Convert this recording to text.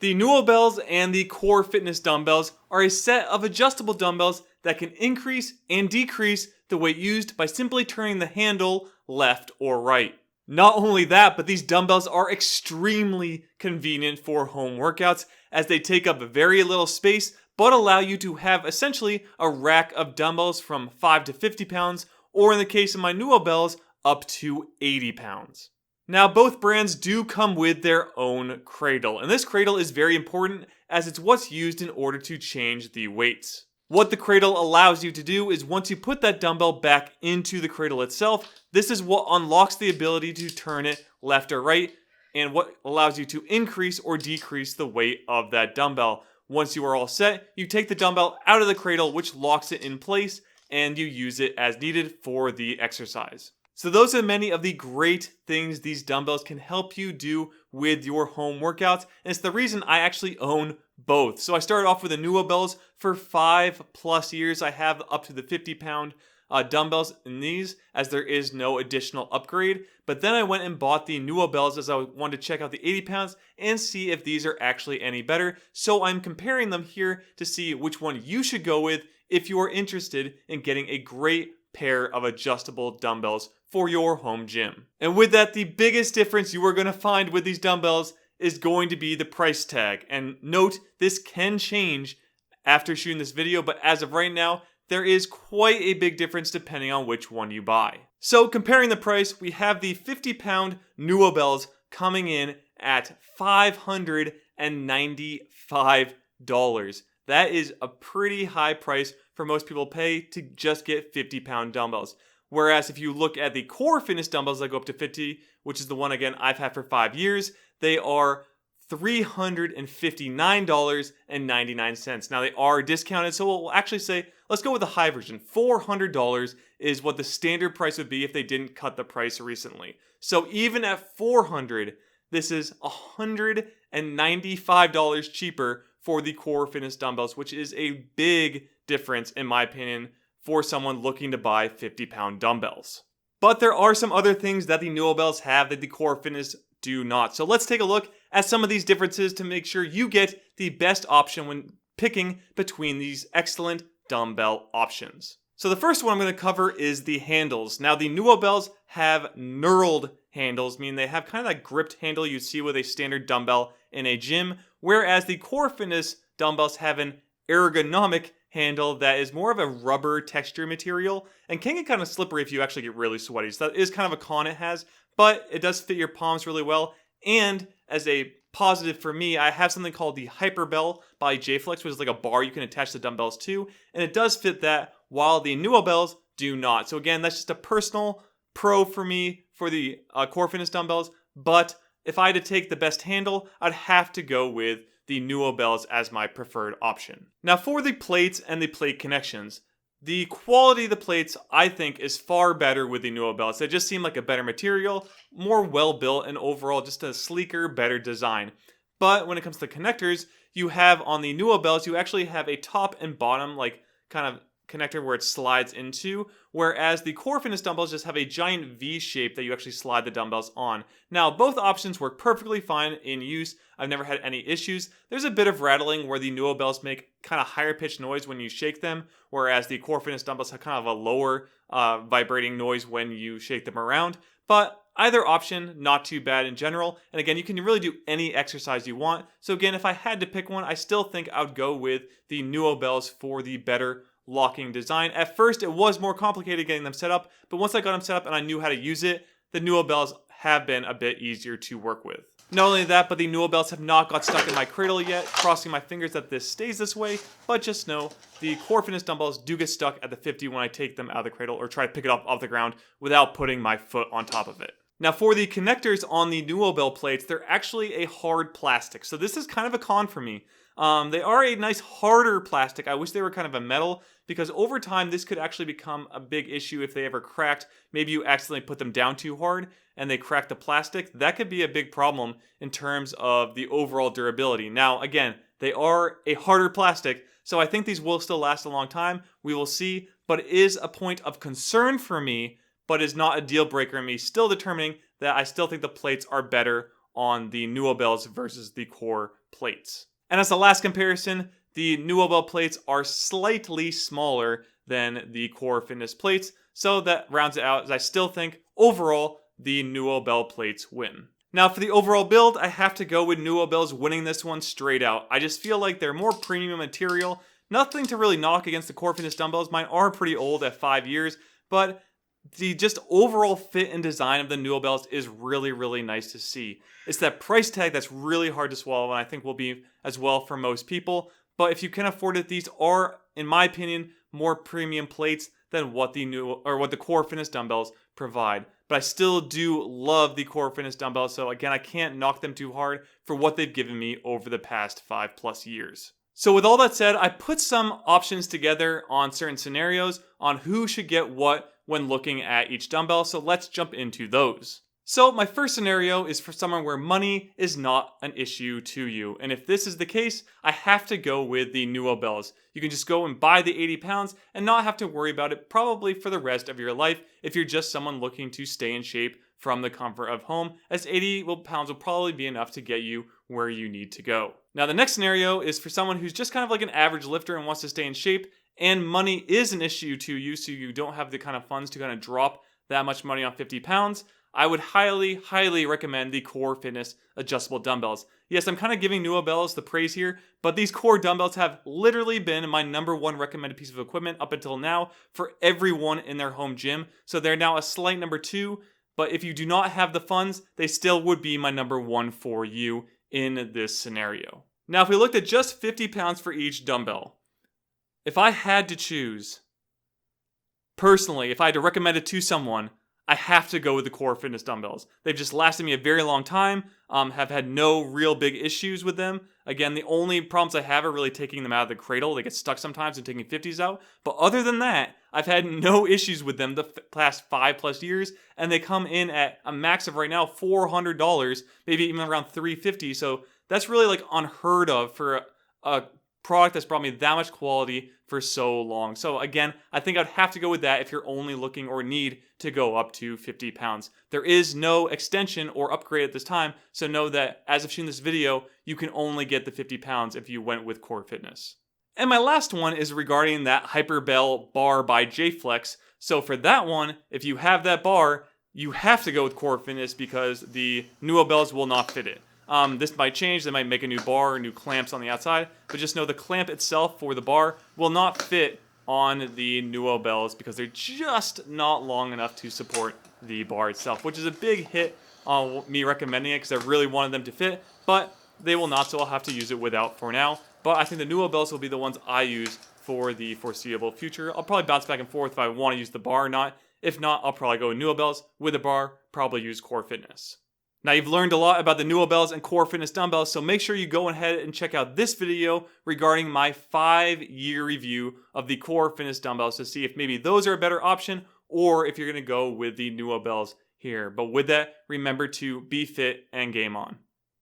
The Nuobells and the Core Fitness dumbbells are a set of adjustable dumbbells that can increase and decrease the weight used by simply turning the handle left or right. Not only that, but these dumbbells are extremely convenient for home workouts as they take up very little space but allow you to have essentially a rack of dumbbells from 5 to 50 pounds, or in the case of my Nuobells, up to 80 pounds. Now, both brands do come with their own cradle, and this cradle is very important as it's what's used in order to change the weights. What the cradle allows you to do is once you put that dumbbell back into the cradle itself, this is what unlocks the ability to turn it left or right, and what allows you to increase or decrease the weight of that dumbbell. Once you are all set, you take the dumbbell out of the cradle, which locks it in place, and you use it as needed for the exercise. So those are many of the great things these dumbbells can help you do with your home workouts, and it's the reason I actually own both. So I started off with the Nuobells for 5+ years. I have up to the 50-pound dumbbells in these, as there is no additional upgrade. But then I went and bought the Nuobells as I wanted to check out the 80 pounds and see if these are actually any better. So I'm comparing them here to see which one you should go with if you are interested in getting a great pair of adjustable dumbbells for your home gym. And with that, the biggest difference you are going to find with these dumbbells is going to be the price tag. And note, this can change after shooting this video, but as of right now, there is quite a big difference depending on which one you buy. So comparing the price, we have the 50-pound Nuobells coming in at $595. That is a pretty high price for most people to pay to just get 50-pound dumbbells. Whereas if you look at the Core Fitness dumbbells that go up to 50, which is the one, again, I've had for 5 years, they are $359.99. Now, they are discounted, so we'll actually say, let's go with the high version. $400 is what the standard price would be if they didn't cut the price recently. So even at $400, this is $195 cheaper for the Core Fitness dumbbells, which is a big difference, in my opinion, for someone looking to buy 50-pound dumbbells. But there are some other things that the Nuobells have that the Core Fitness do not. So let's take a look at some of these differences to make sure you get the best option when picking between these excellent dumbbell options. So the first one I'm going to cover is the handles. Now, the Nuobells have knurled handles, meaning they have kind of that gripped handle you see with a standard dumbbell in a gym, whereas the Core Fitness dumbbells have an ergonomic handle that is more of a rubber texture material and can get kind of slippery if you actually get really sweaty. So that is kind of a con it has, but it does fit your palms really well. And as a positive for me, I have something called the Hyperbell by Jayflex, which is like a bar you can attach the dumbbells to, and it does fit that, while the Nuobells do not. So again, that's just a personal pro for me for the Core Fitness dumbbells, but if I had to take the best handle, I'd have to go with the Nuobells as my preferred option. Now, for the plates and the plate connections, the quality of the plates, I think, is far better with the Nuobells. They just seem like a better material, more well-built, and overall just a sleeker, better design. But when it comes to connectors, you have on the Nuobells, you actually have a top and bottom, like, kind of connector where it slides into, whereas the Core Fitness dumbbells just have a giant V shape that you actually slide the dumbbells on. Now, both options work perfectly fine in use. I've never had any issues. There's a bit of rattling where the Nuobells make kind of higher pitched noise when you shake them, whereas the Core Fitness dumbbells have kind of a lower vibrating noise when you shake them around. But either option, not too bad in general. And again, you can really do any exercise you want. So again, if I had to pick one, I still think I would go with the Nuobells for the better locking design. At first, it was more complicated getting them set up, but once I got them set up and I knew how to use it, the Nuobells have been a bit easier to work with. Not only that, but the Nuobells have not got stuck in my cradle yet, crossing my fingers that this stays this way, but just know the Core Fitness dumbbells do get stuck at the 50 when I take them out of the cradle or try to pick it up off the ground without putting my foot on top of it. Now, for the connectors on the Nuobell plates, they're actually a hard plastic, so this is kind of a con for me. They are a nice harder plastic. I wish they were kind of a metal, because over time this could actually become a big issue if they ever cracked. Maybe you accidentally put them down too hard and they crack the plastic. That could be a big problem in terms of the overall durability. Now, again, they are a harder plastic, so I think these will still last a long time. We will see, but it is a point of concern for me, but is not a deal breaker in me still determining that I still think the plates are better on the Nuobells versus the core plates. And as the last comparison, the Nuobell plates are slightly smaller than the core fitness plates, so that rounds it out as I still think overall the Nuobell plates win. Now for the overall build, I have to go with Nuobells winning this one straight out. I just feel like they're more premium material. Nothing to really knock against the core fitness dumbbells. Mine are pretty old at 5 years, but the just overall fit and design of the Nuobells is really, really nice to see. It's that price tag that's really hard to swallow, and I think will be as well for most people. But if you can afford it, these are, in my opinion, more premium plates than what the core fitness dumbbells provide. But I still do love the core fitness dumbbells, so again, I can't knock them too hard for what they've given me over the past 5+ years. So with all that said, I put some options together on certain scenarios on who should get what when looking at each dumbbell, so let's jump into those. So my first scenario is for someone where money is not an issue to you. And if this is the case, I have to go with the Nuobells. You can just go and buy the 80 pounds and not have to worry about it probably for the rest of your life if you're just someone looking to stay in shape from the comfort of home, as 80 pounds will probably be enough to get you where you need to go. Now the next scenario is for someone who's just kind of like an average lifter and wants to stay in shape, and money is an issue to you, so you don't have the kind of funds to kind of drop that much money on 50 pounds. I would highly, highly recommend the Core Fitness adjustable dumbbells. Yes, I'm kind of giving Nuobells the praise here, but these core dumbbells have literally been my #1 recommended piece of equipment up until now for everyone in their home gym. So they're now a slight #2, but if you do not have the funds, they still would be my #1 for you in this scenario. Now, if we looked at just 50 pounds for each dumbbell, if I had to choose, personally, if I had to recommend it to someone, I have to go with the Core Fitness dumbbells. They've just lasted me a very long time, have had no real big issues with them. Again, the only problems I have are really taking them out of the cradle. They get stuck sometimes and taking 50s out. But other than that, I've had no issues with them the past 5+ years, and they come in at a max of right now $400, maybe even around $350. So that's really like unheard of for a product that's brought me that much quality for so long. So again, I think I'd have to go with that if you're only looking or need to go up to 50 pounds. There is no extension or upgrade at this time, so know that as I've shown this video, you can only get the 50 pounds if you went with Core Fitness. And my last one is regarding that Hyperbell bar by Jayflex. So for that one, if you have that bar, you have to go with Core Fitness because the Nuobells will not fit it. This might change, they might make a new bar or new clamps on the outside, but just know the clamp itself for the bar will not fit on the Nuobells because they're just not long enough to support the bar itself, which is a big hit on me recommending it because I really wanted them to fit, but they will not, so I'll have to use it without for now. But I think the Nuobells will be the ones I use for the foreseeable future. I'll probably bounce back and forth if I want to use the bar or not. If not, I'll probably go with Nuobells. With the bar, probably use Core Fitness. Now you've learned a lot about the Nuobells and Core Fitness dumbbells, so make sure you go ahead and check out this video regarding my 5-year review of the Core Fitness dumbbells to see if maybe those are a better option or if you're going to go with the Nuobells here. But with that, remember to be fit and game on.